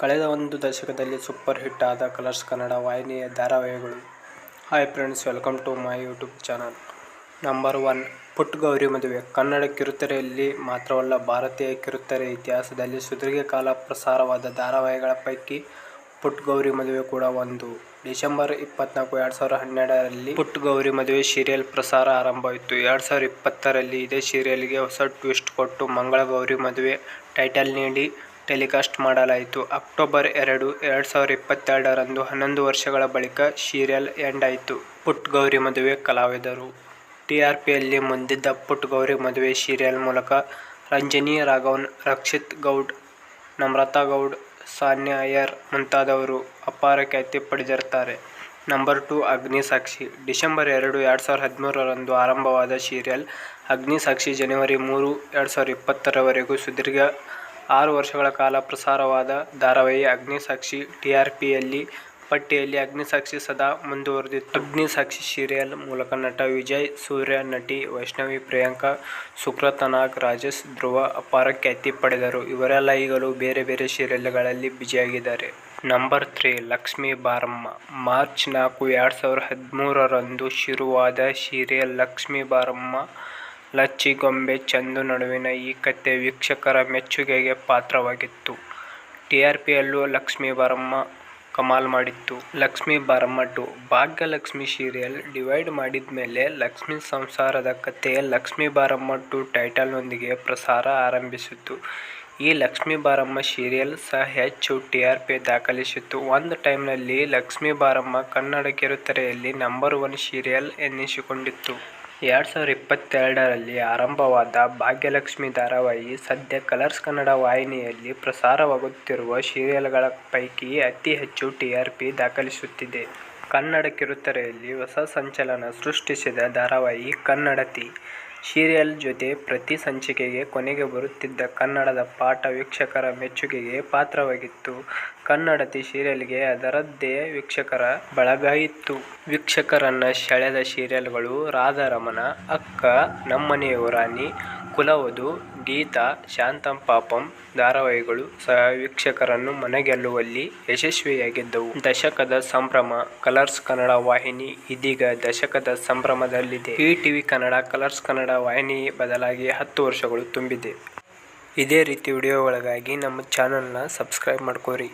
ಕಳೆದ ಒಂದು ದಶಕದಲ್ಲಿ ಸೂಪರ್ ಹಿಟ್ ಆದ ಕಲರ್ಸ್ ಕನ್ನಡ ವಾಹಿನಿಯ ಧಾರಾವಾಹಿಗಳು. Hi friends, welcome to my YouTube channel. Number 1, Putta Gauri ಮದುವೆ. ಕನ್ನಡ ಕಿರುತೆರೆಯಲ್ಲಿ ಮಾತ್ರವಲ್ಲ, ಭಾರತೀಯ ಕಿರುತೆರೆ ಇತಿಹಾಸದಲ್ಲಿ ಸುದೀರ್ಘ ಕಾಲ ಪ್ರಸಾರವಾದ ಧಾರಾವಾಹಿಗಳ ಪೈಕಿ ಪುಟ್ಟ ಗೌರಿ ಮದುವೆ ಕೂಡ ಒಂದು. ಡಿಸೆಂಬರ್ 24, 2012ರಲ್ಲಿ ಪುಟ್ಟ ಗೌರಿ ಮದುವೆ ಸೀರಿಯಲ್ ಪ್ರಸಾರ ಆರಂಭವಾಯಿತು. 2020ರಲ್ಲಿ ಇದೇ ಸೀರಿಯಲ್ಗೆ ಹೊಸ ಟ್ವಿಸ್ಟ್ ಕೊಟ್ಟು ಮಂಗಳ ಗೌರಿ ಮದುವೆ ಟೈಟಲ್ ನೀಡಿ ಟೆಲಿಕಾಸ್ಟ್ ಮಾಡಲಾಯಿತು. ಅಕ್ಟೋಬರ್ 2, 2022ರಂದು 11 ವರ್ಷಗಳ ಬಳಿಕ ಸೀರಿಯಲ್ ಎಂಡ್ ಆಯಿತು. ಪುಟ್ಟ ಗೌರಿ ಮದುವೆ ಕಲಾವಿದರು. ಟಿಆರ್ಪಿಯಲ್ಲಿ ಮುಂದಿದ್ದ ಪುಟ್ಟ ಗೌರಿ ಮದುವೆ ಸೀರಿಯಲ್ ಮೂಲಕ ರಂಜನಿ ರಾಘವನ್, ರಕ್ಷಿತ್ ಗೌಡ್, ನಮ್ರತಾ ಗೌಡ್, ಸಾನ್ಯಾ ಅಯ್ಯರ್ ಮುಂತಾದವರು ಅಪಾರ ಖ್ಯಾತಿ ಪಡೆದಿರುತ್ತಾರೆ. ನಂಬರ್ 2, ಅಗ್ನಿಸಾಕ್ಷಿ. ಡಿಸೆಂಬರ್ 2, 2013ರಂದು ಆರಂಭವಾದ ಸೀರಿಯಲ್ ಅಗ್ನಿಸಾಕ್ಷಿ ಜನವರಿ 3, 2020ರವರೆಗೂ ಸುದೀರ್ಘ 6 ವರ್ಷಗಳ ಕಾಲ ಪ್ರಸಾರವಾದ ಧಾರಾವಾಹಿ ಅಗ್ನಿಸಾಕ್ಷಿ. ಟಿಆರ್ಪಿಯಲ್ಲಿ ಪಟ್ಟಿಯಲ್ಲಿ ಅಗ್ನಿಸಾಕ್ಷಿ ಸದಾ ಮುಂದುವರೆದಿತ್ತು. ಅಗ್ನಿಸಾಕ್ಷಿ ಸೀರಿಯಲ್ ಮೂಲಕ ನಟ ವಿಜಯ್, ಸೂರ್ಯ, ನಟಿ ವೈಷ್ಣವಿ ಪ್ರಿಯಾಂಕಾ, ಸುಕೃತ ನಾಗ್, ರಾಜೇಶ್, ಧ್ರುವ ಅಪಾರ ಖ್ಯಾತಿ ಪಡೆದರು. ಇವರೆಲ್ಲ ಈಗಲೂ ಬೇರೆ ಬೇರೆ ಸೀರಿಯಲ್ಗಳಲ್ಲಿ ಬ್ಯುಸಿಯಾಗಿದ್ದಾರೆ. ನಂಬರ್ 3, ಲಕ್ಷ್ಮೀ ಬಾರಮ್ಮ. ಮಾರ್ಚ್ 4, 2013ರಂದು ಶುರುವಾದ ಸೀರಿಯಲ್ ಲಕ್ಷ್ಮೀ ಬಾರಮ್ಮ. ಲಚ್ಚಿ ಗೊಂಬೆ ಚಂದು ನಡುವಿನ ಈ ಕಥೆ ವೀಕ್ಷಕರ ಮೆಚ್ಚುಗೆಗೆ ಪಾತ್ರವಾಗಿತ್ತು. ಟಿಆರ್ಪಿಯಲ್ಲೂ ಲಕ್ಷ್ಮೀ ಬಾರಮ್ಮ ಕಮಾಲ್ ಮಾಡಿತ್ತು. ಲಕ್ಷ್ಮೀ ಬಾರಮ್ಮ 2. ಭಾಗ್ಯಲಕ್ಷ್ಮಿ ಸೀರಿಯಲ್ ಡಿವೈಡ್ ಮಾಡಿದ್ಮೇಲೆ ಲಕ್ಷ್ಮಿ ಸಂಸಾರದ ಕಥೆ ಲಕ್ಷ್ಮೀ ಬಾರಮ್ಮ 2 ಟೈಟಲ್ನೊಂದಿಗೆ ಪ್ರಸಾರ ಆರಂಭಿಸಿತು. ಈ ಲಕ್ಷ್ಮೀ ಬಾರಮ್ಮ ಸೀರಿಯಲ್ ಸಹ ಹೆಚ್ಚು ಟಿಆರ್ಪಿ ದಾಖಲಿಸಿತು. ಒಂದು ಟೈಮ್ನಲ್ಲಿ ಲಕ್ಷ್ಮೀ ಬಾರಮ್ಮ ಕನ್ನಡ ಕಿರುತೆರೆಯಲ್ಲಿ ನಂಬರ್ 1 ಸೀರಿಯಲ್ ಎನ್ನಿಸಿಕೊಂಡಿತ್ತು. 2022ರಲ್ಲಿ ಆರಂಭವಾದ ಭಾಗ್ಯಲಕ್ಷ್ಮಿ ಧಾರಾವಾಹಿ ಸದ್ಯ ಕಲರ್ಸ್ ಕನ್ನಡ ವಾಹಿನಿಯಲ್ಲಿ ಪ್ರಸಾರವಾಗುತ್ತಿರುವ ಸೀರಿಯಲ್ಗಳ ಪೈಕಿ ಅತಿ ಹೆಚ್ಚು ಟಿಆರ್ಪಿ ದಾಖಲಿಸುತ್ತಿದೆ. ಕನ್ನಡ ಕಿರುತೆರೆಯಲ್ಲಿ ಹೊಸ ಸಂಚಲನ ಸೃಷ್ಟಿಸಿದ ಧಾರಾವಾಹಿ ಕನ್ನಡತಿ. ಸೀರಿಯಲ್ ಜೊತೆ ಪ್ರತಿ ಸಂಚಿಕೆಗೆ ಕೊನೆಗೆ ಬರುತ್ತಿದ್ದ ಕನ್ನಡದ ಪಾಠ ವೀಕ್ಷಕರ ಮೆಚ್ಚುಗೆಗೆ ಪಾತ್ರವಾಗಿತ್ತು. ಕನ್ನಡತಿ ಸೀರಿಯಲ್ಗೆ ಅದರದ್ದೇ ವೀಕ್ಷಕರ ಬಳಗ ಇತ್ತು. ವೀಕ್ಷಕರನ್ನ ಸೆಳೆದ ಸೀರಿಯಲ್ಗಳು ರಾಧಾರಮಣ, ಅಕ್ಕ, ನಮ್ಮನೆಯವ ರಾಣಿ, ಕುಲವಧು, ಗೀತಾ, ಶಾಂತಂ ಪಾಪಂ ಧಾರಾವಾಹಿಗಳು ಸಹ ವೀಕ್ಷಕರನ್ನು ಮನಗೆಲ್ಲುವಲ್ಲಿ ಯಶಸ್ವಿಯಾಗಿದ್ದವು. ದಶಕದ ಸಂಭ್ರಮ. ಕಲರ್ಸ್ ಕನ್ನಡ ವಾಹಿನಿ ಇದೀಗ ದಶಕದ ಸಂಭ್ರಮದಲ್ಲಿದೆ. ಟಿವಿ ಕನ್ನಡ ಕಲರ್ಸ್ ಕನ್ನಡ ವಾಹಿನಿ ಬದಲಾಗಿ 10 ವರ್ಷಗಳು ತುಂಬಿದೆ. ಇದೇ ರೀತಿ ವಿಡಿಯೋಗಳಿಗಾಗಿ ನಮ್ಮ ಚಾನಲ್ನ ಸಬ್ಸ್ಕ್ರೈಬ್ ಮಾಡ್ಕೋರಿ.